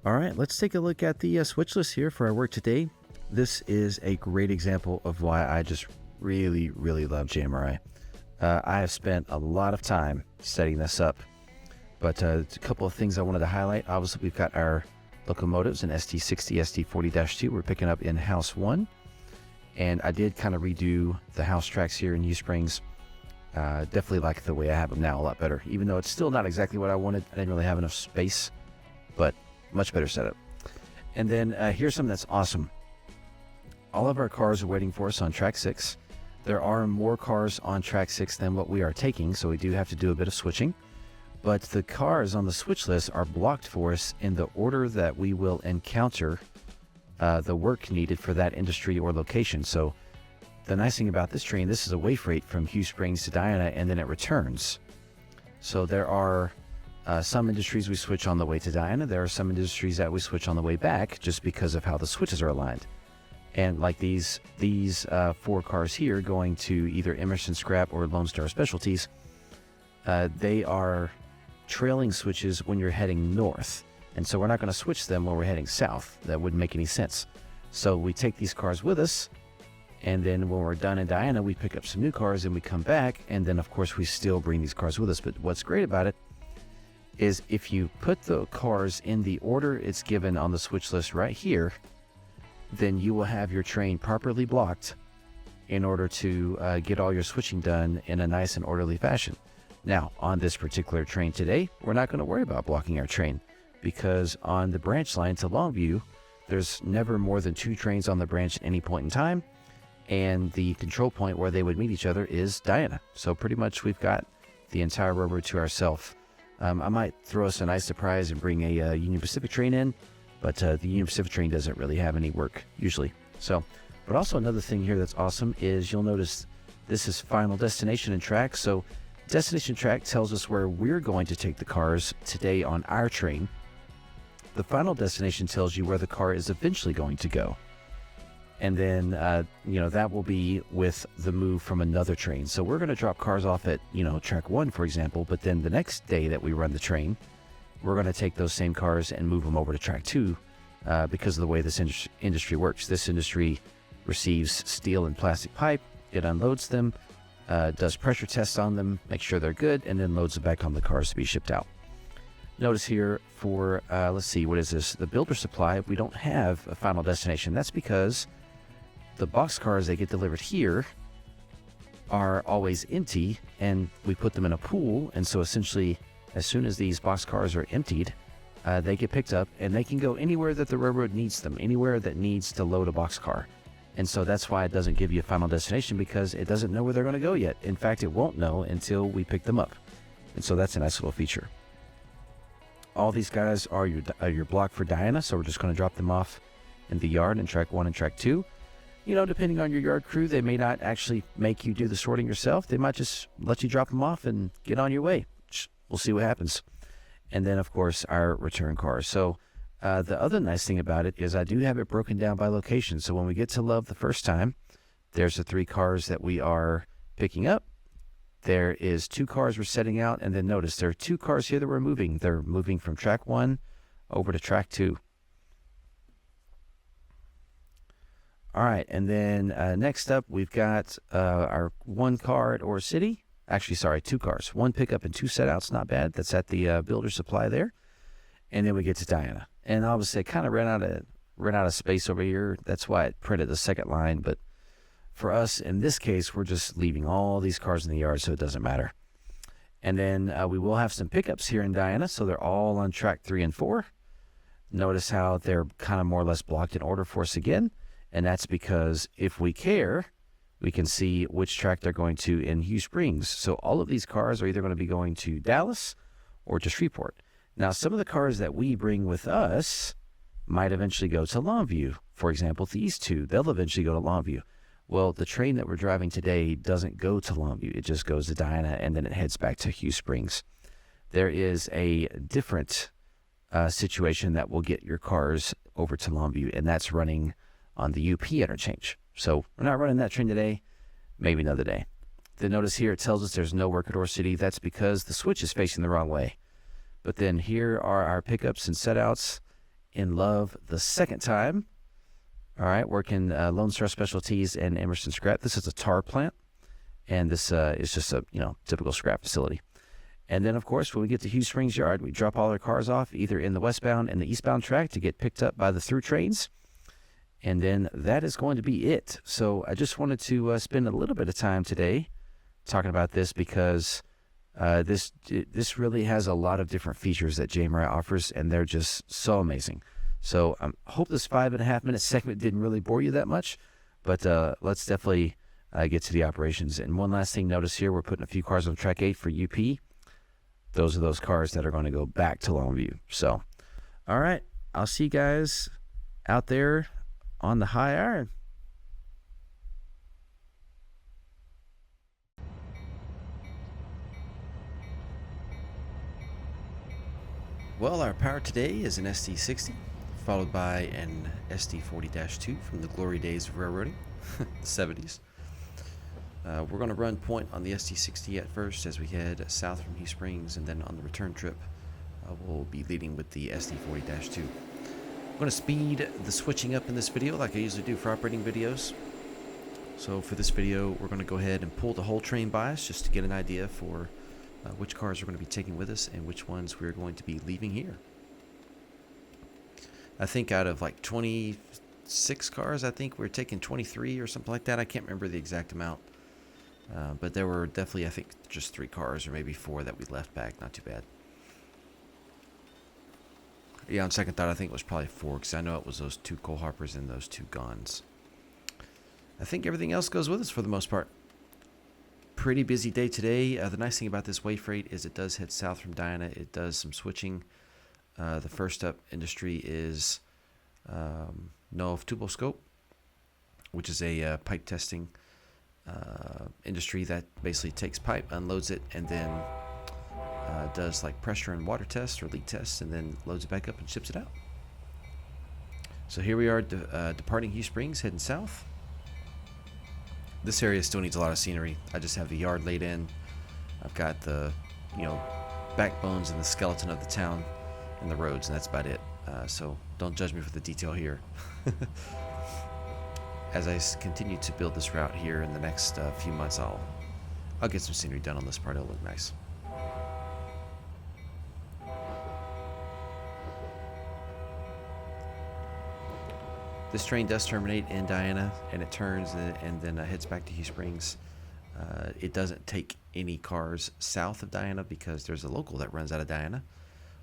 All right, let's take a look at the switch list here for our work today. This is a great example of why I just really love JMRI. I have spent a lot of time setting this up, but a couple of things I wanted to highlight. Obviously, we've got our locomotives in ST60, ST40-2. We're picking up in House 1, and I did kind of redo the house tracks here in U Springs. Definitely like the way I have them now a lot better, even though it's still not exactly what I wanted. I didn't really have enough space, but much better setup. And then here's something that's awesome. All of our cars are waiting for us on track 6. There are more cars on track 6 than what we are taking, so we do have to do a bit of switching. But the cars on the switch list are blocked for us in the order that we will encounter the work needed for that industry or location. So the nice thing about this train, this is a way freight from Hugh Springs to Diana, and then it returns. So there are some industries we switch on the way to Diana. There are some industries that we switch on the way back just because of how the switches are aligned. And like these 4 cars here going to either Emerson Scrap or Lone Star Specialties, they are trailing switches when you're heading north. And so we're not going to switch them when we're heading south. That wouldn't make any sense. So we take these cars with us, and then when we're done in Diana, we pick up some new cars and we come back, and then of course we still bring these cars with us. But what's great about it is if you put the cars in the order it's given on the switch list right here, then you will have your train properly blocked in order to get all your switching done in a nice and orderly fashion. Now, on this particular train today, we're not going to worry about blocking our train, because on the branch line to Longview, there's never more than 2 trains on the branch at any point in time, and the control point where they would meet each other is Diana. So pretty much we've got the entire railroad to ourselves. I might throw us a nice surprise and bring a Union Pacific train in, but the Union Pacific train doesn't really have any work usually. So, but also another thing here that's awesome is you'll notice this is final destination and track. So destination track tells us where we're going to take the cars today on our train. The final destination tells you where the car is eventually going to go. And then, that will be with the move from another train. So we're going to drop cars off at, track 1, for example, but then the next day that we run the train, we're going to take those same cars and move them over to track 2 because of the way this industry works. This industry receives steel and plastic pipe, it unloads them, does pressure tests on them, makes sure they're good, and then loads them back on the cars to be shipped out. Notice here for, let's see, what is this? The builder supply, we don't have a final destination. That's because the box cars that get delivered here are always empty, and we put them in a pool. And so essentially, as soon as these box cars are emptied, they get picked up and they can go anywhere that the railroad needs them, anywhere that needs to load a box car. And so that's why it doesn't give you a final destination, because it doesn't know where they're going to go yet. In fact, it won't know until we pick them up. And so that's a nice little feature. All these guys are your block for Diana, so we're just going to drop them off in the yard in track 1 and track 2. Depending on your yard crew, they may not actually make you do the sorting yourself. They might just let you drop them off and get on your way. We'll see what happens. And then, of course, our return cars. So the other nice thing about it is I do have it broken down by location. So when we get to Love the first time, there's the 3 cars that we are picking up. There is 2 cars we're setting out. And then notice there are 2 cars here that we're moving. They're moving from track 1 over to track 2. All right, and then next up, we've got our 1 car at Ore City. Actually, sorry, 2 cars. 1 pickup and 2 setouts, not bad. That's at the builder supply there. And then we get to Diana. And obviously, I kind of ran out of space over here. That's why it printed the second line. But for us, in this case, we're just leaving all these cars in the yard, so it doesn't matter. And then we will have some pickups here in Diana, so they're all on track 3 and 4. Notice how they're kind of more or less blocked in order for us again. And that's because if we care, we can see which track they're going to in Hugh Springs. So all of these cars are either going to be going to Dallas or to Shreveport. Now, some of the cars that we bring with us might eventually go to Longview. For example, these 2, they'll eventually go to Longview. Well, the train that we're driving today doesn't go to Longview. It just goes to Diana, and then it heads back to Hugh Springs. There is a different situation that will get your cars over to Longview, and that's running on the UP interchange. So we're not running that train today, maybe another day. Then notice here it tells us there's no work at Ore City. That's because the switch is facing the wrong way. But then here are our pickups and setouts in love the second time. All right, working Lone Star Specialties and Emerson Scrap. This is a tar plant, and this is just a typical scrap facility. And then, of course, when we get to Hughes Springs Yard, we drop all our cars off either in the westbound and the eastbound track to get picked up by the through trains. And then that is going to be it. So I just wanted to spend a little bit of time today talking about this because this really has a lot of different features that JMRI offers, and they're just so amazing. So I hope this 5.5 minute segment didn't really bore you that much, but let's definitely get to the operations. And one last thing, notice here, we're putting a few cars on track 8 for UP. Those are those cars that are going to go back to Longview. So, all right, I'll see you guys out there on the high iron. Well, our power today is an SD60, followed by an SD40-2 from the glory days of railroading, the 70s. We're going to run point on the SD60 at first as we head south from Hughes Springs, and then on the return trip, we'll be leading with the SD40-2. I'm going to speed the switching up in this video like I usually do for operating videos. So for this video, we're going to go ahead and pull the whole train bias just to get an idea for which cars we're going to be taking with us and which ones we're going to be leaving here. I think out of like 26 cars, I think we're taking 23 or something like that. I can't remember the exact amount. But there were definitely, I think, just 3 cars or maybe 4 that we left back. Not too bad. Yeah, on second thought, I think it was probably 4 because I know it was those 2 coal hoppers and those 2 guns. I think everything else goes with us for the most part. Pretty busy day today. The nice thing about this way freight is it does head south from Diana. It does some switching. The first up industry is Nov Tuboscope, which is a pipe testing industry that basically takes pipe, unloads it, and then does like pressure and water tests or leak tests, and then loads it back up and ships it out. So here we are departing Hughes Springs, heading south. This area still needs a lot of scenery. I just have the yard laid in. I've got the backbones and the skeleton of the town and the roads, and that's about it. So don't judge me for the detail here. As I continue to build this route here in the next few months, I'll get some scenery done on this part. It'll look nice. This train does terminate in Diana, and it turns and then heads back to Hughes Springs. It doesn't take any cars south of Diana because there's a local that runs out of Diana,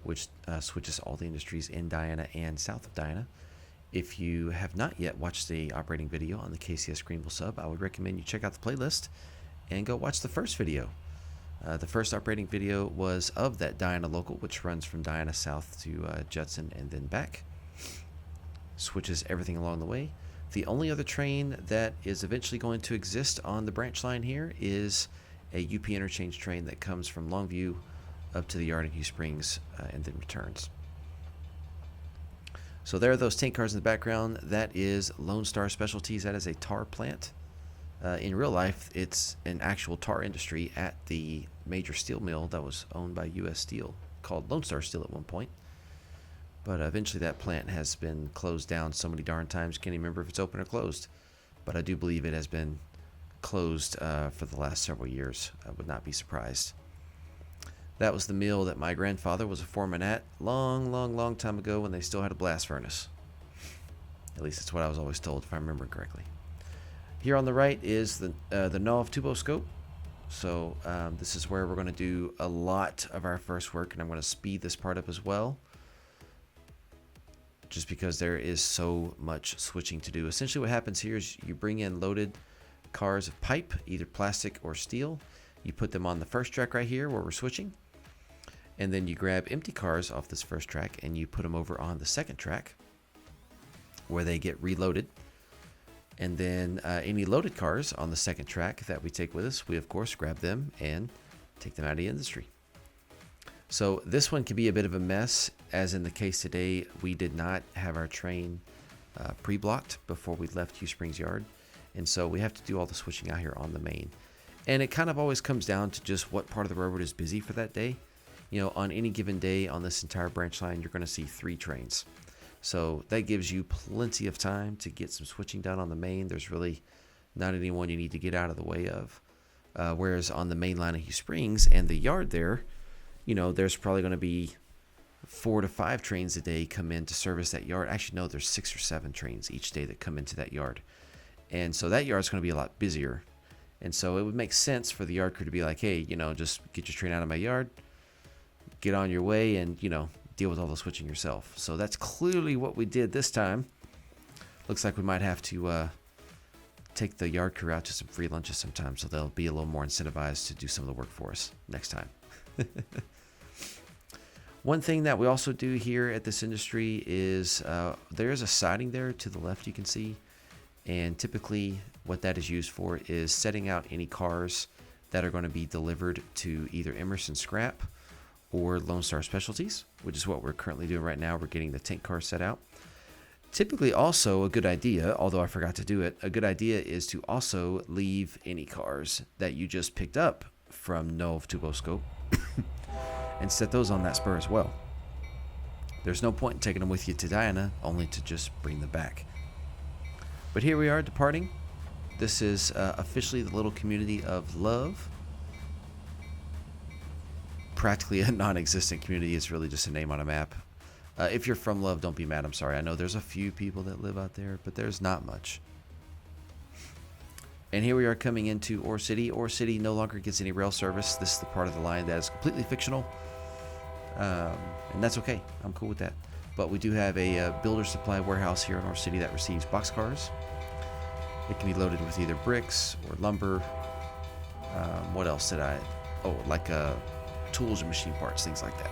which switches all the industries in Diana and south of Diana. If you have not yet watched the operating video on the KCS Greenville sub, I would recommend you check out the playlist and go watch the first video. The first operating video was of that Diana local, which runs from Diana south to Judson and then back. Switches everything along the way. The only other train that is eventually going to exist on the branch line here is a UP interchange train that comes from Longview up to the yard in Hughes Springs and then returns. So there are those tank cars in the background. That is Lone Star Specialties. That is a tar plant. In real life, it's an actual tar industry at the major steel mill that was owned by U.S. Steel, called Lone Star Steel at one point. But eventually that plant has been closed down so many darn times, can't even remember if it's open or closed. But I do believe it has been closed for the last several years. I would not be surprised. That was the mill that my grandfather was a foreman at long time ago when they still had a blast furnace. At least that's what I was always told, if I remember correctly. Here on the right is the Nov Tuboscope. So this is where we're going to do a lot of our first work, and I'm going to speed this part up as well, just because there is so much switching to do. Essentially what happens here is you bring in loaded cars of pipe, either plastic or steel. You put them on the first track right here where we're switching, and then you grab empty cars off this first track and you put them over on the second track where they get reloaded. And then any loaded cars on the second track that we take with us, we of course grab them and take them out of the industry. So this one can be a bit of a mess, as in the case today, we did not have our train pre-blocked before we left Hughes Springs Yard. And so we have to do all the switching out here on the main. And it kind of always comes down to just what part of the railroad is busy for that day. You know, on any given day on this entire branch line, you're going to see 3 trains. So that gives you plenty of time to get some switching done on the main. There's really not anyone you need to get out of the way of. Whereas on the main line of Hugh Springs and the yard there, there's probably going to be 4 to 5 trains a day come in to service that yard. Actually, no, there's 6 or 7 trains each day that come into that yard. And so that yard's going to be a lot busier. And so it would make sense for the yard crew to be like, hey, just get your train out of my yard, get on your way, and, deal with all the switching yourself. So that's clearly what we did this time. Looks like we might have to take the yard crew out to some free lunches sometime, so they'll be a little more incentivized to do some of the work for us next time. One thing that we also do here at this industry is there's a siding there to the left you can see, and typically what that is used for is setting out any cars that are going to be delivered to either Emerson Scrap or Lone Star Specialties, which is what we're currently doing right now. We're getting the tank car set out. Typically also a good idea, although I forgot to do it, a good idea is to also leave any cars that you just picked up from Nov Tuboscope and set those on that spur as well. There's no point in taking them with you to Diana, only to just bring them back. But here we are departing. This is officially the little community of Love. Practically a non-existent community. It's really just a name on a map. If you're from Love, don't be mad. I'm sorry. I know there's a few people that live out there, but there's not much. And here we are coming into Ore City. Ore City no longer gets any rail service. This is the part of the line that is completely fictional. And that's okay. I'm cool with that. But we do have a builder supply warehouse here in Ore City that receives boxcars. It can be loaded with either bricks or lumber. What else did I... Oh, like tools and machine parts, things like that.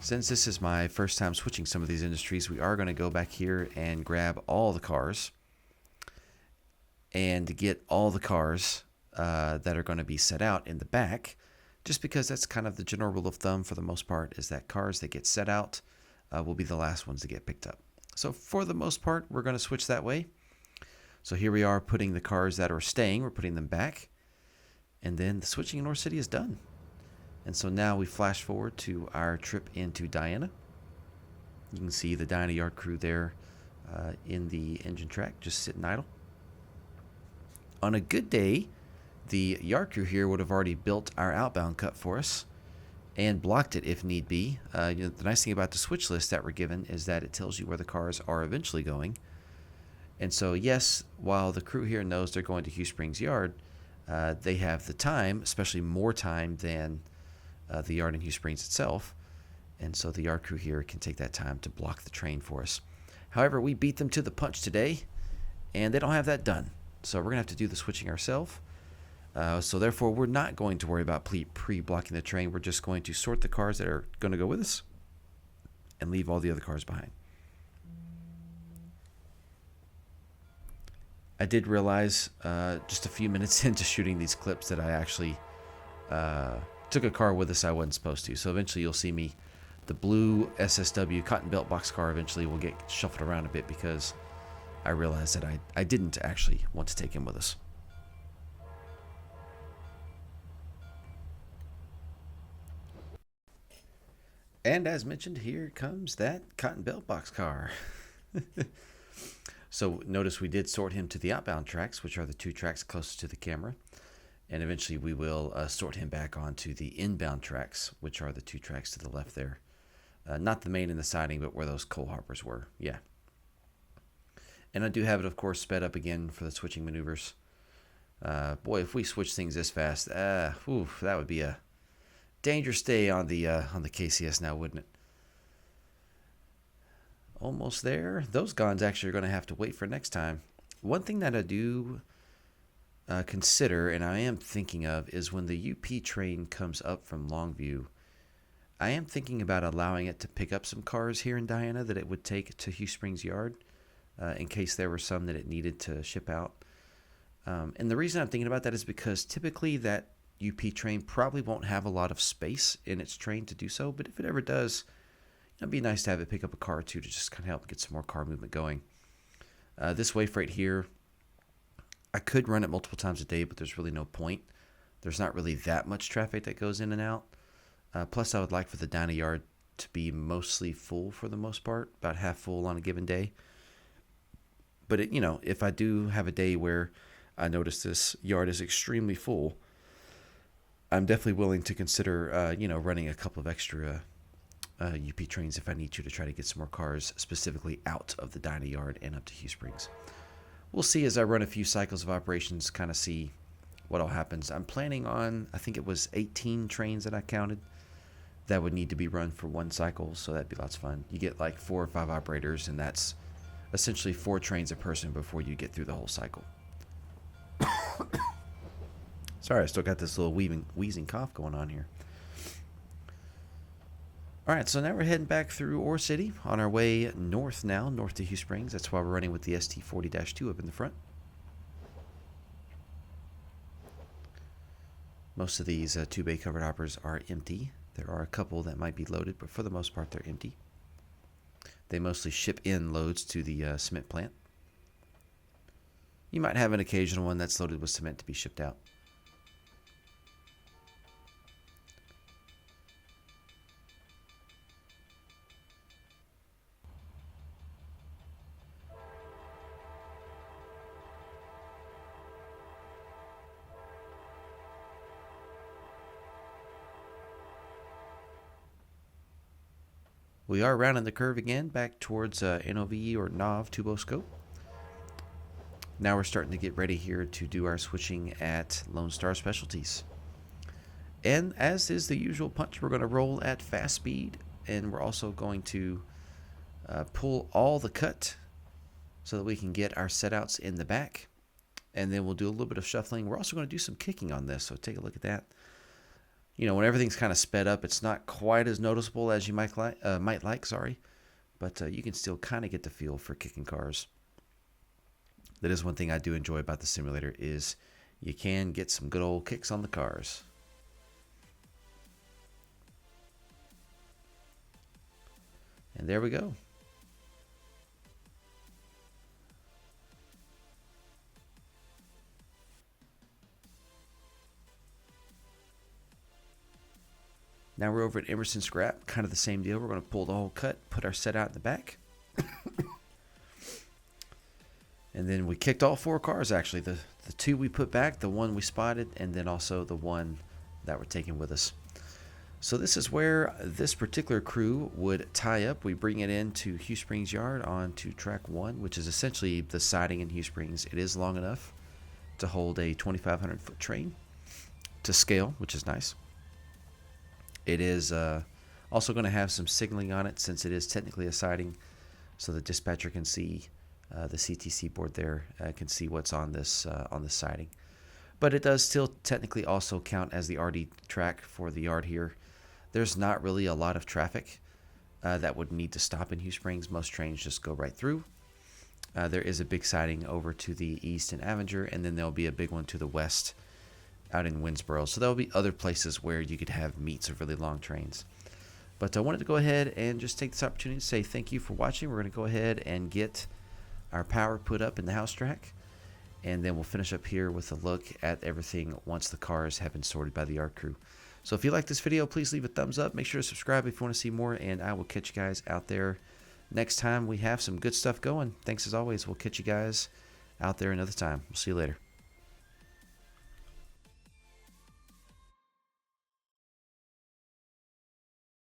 Since this is my first time switching some of these industries, we are going to go back here and grab all the cars and get all the cars that are going to be set out in the back, just because that's kind of the general rule of thumb for the most part, is that cars that get set out will be the last ones to get picked up. So for the most part, we're going to switch that way. So here we are putting the cars that are staying, we're putting them back, and then the switching in Ore City is done. And so now we flash forward to our trip into Diana. You can see the Diana yard crew there in the engine track, just sitting idle. On a good day, the yard crew here would have already built our outbound cut for us and blocked it if need be. The nice thing about the switch list that we're given is that it tells you where the cars are eventually going. And so, yes, while the crew here knows they're going to Hugh Springs Yard, they have the time, especially more time than the yard in Hugh Springs itself. And so the yard crew here can take that time to block the train for us. However, we beat them to the punch today, and they don't have that done. So we're going to have to do the switching ourselves. So therefore, we're not going to worry about pre-blocking the train. We're just going to sort the cars that are going to go with us and leave all the other cars behind. I did realize just a few minutes into shooting these clips that I actually took a car with us I wasn't supposed to. So eventually you'll see me, the blue SSW cotton belt box car eventually will get shuffled around a bit because I realized that I didn't actually want to take him with us. And as mentioned, here comes that cotton belt box car. So notice we did sort him to the outbound tracks, which are the 2 tracks closest to the camera. And eventually we will sort him back onto the inbound tracks, which are the 2 tracks to the left there. Not the main and the siding, but where those coal hoppers were. Yeah. And I do have it, of course, sped up again for the switching maneuvers. Boy, if we switch things this fast, that would be a dangerous day on the KCS now, wouldn't it? Almost there. Those guns actually are going to have to wait for next time. One thing that I do consider, and I am thinking of, is when the UP train comes up from Longview, I am thinking about allowing it to pick up some cars here in Diana that it would take to Hugh Springs Yard in case there were some that it needed to ship out. And the reason I'm thinking about that is because typically that UP train probably won't have a lot of space in its train to do so, but if it ever does, it'd be nice to have it pick up a car or two to just kind of help get some more car movement going. This way freight here, I could run it multiple times a day, but there's really no point. There's not really that much traffic that goes in and out. Plus, I would like for the Dyna yard to be mostly full for the most part, about half full on a given day. But, if I do have a day where I notice this yard is extremely full, I'm definitely willing to consider, running a couple of extra UP trains if I need to try to get some more cars specifically out of the Dyna yard and up to Hugh Springs. We'll see as I run a few cycles of operations, kind of see what all happens. I'm planning on, I think it was 18 trains that I counted that would need to be run for one cycle, so that'd be lots of fun. You get like 4 or 5 operators, and that's essentially 4 trains a person before you get through the whole cycle. Sorry, I still got this little wheezing cough going on here. All right, so now we're heading back through Ore City on our way north now, north to Hugh Springs. That's why we're running with the ST40-2 up in the front. Most of these 2-bay covered hoppers are empty. There are a couple that might be loaded, but for the most part, they're empty. They mostly ship in loads to the cement plant. You might have an occasional one that's loaded with cement to be shipped out. We are rounding the curve again back towards NOV or NOV Tuboscope. Now we're starting to get ready here to do our switching at Lone Star Specialties. And as is the usual punch, we're going to roll at fast speed, and we're also going to pull all the cut so that we can get our setouts in the back. And then we'll do a little bit of shuffling. We're also going to do some kicking on this, so take a look at that. When everything's kind of sped up, it's not quite as noticeable as you might like, but you can still kind of get the feel for kicking cars. That is one thing I do enjoy about the simulator is you can get some good old kicks on the cars. And there we go. Now we're over at Emerson Scrap, kind of the same deal. We're going to pull the whole cut, put our set out in the back. And then we kicked all 4 cars, actually. The 2 we put back, the 1 we spotted, and then also the 1 that we're taking with us. So this is where this particular crew would tie up. We bring it into Hugh Springs Yard onto track 1, which is essentially the siding in Hugh Springs. It is long enough to hold a 2,500-foot train to scale, which is nice. It is also going to have some signaling on it since it is technically a siding, so the dispatcher can see the CTC board there, can see what's on this siding. But it does still technically also count as the RD track for the yard here. There's not really a lot of traffic that would need to stop in Hugh Springs. Most trains just go right through. There is a big siding over to the east in Avenger, and then there'll be a big one to the west out in Winsboro. So there'll be other places where you could have meets of really long trains. But I wanted to go ahead and just take this opportunity to say thank you for watching. We're going to go ahead and get our power put up in the house track, and then we'll finish up here with a look at everything once the cars have been sorted by the yard crew. So if you like this video, please leave a thumbs up. Make sure to subscribe if you want to see more, and I will catch you guys out there next time we have some good stuff going. Thanks as always. We'll catch you guys out there another time. We'll see you later.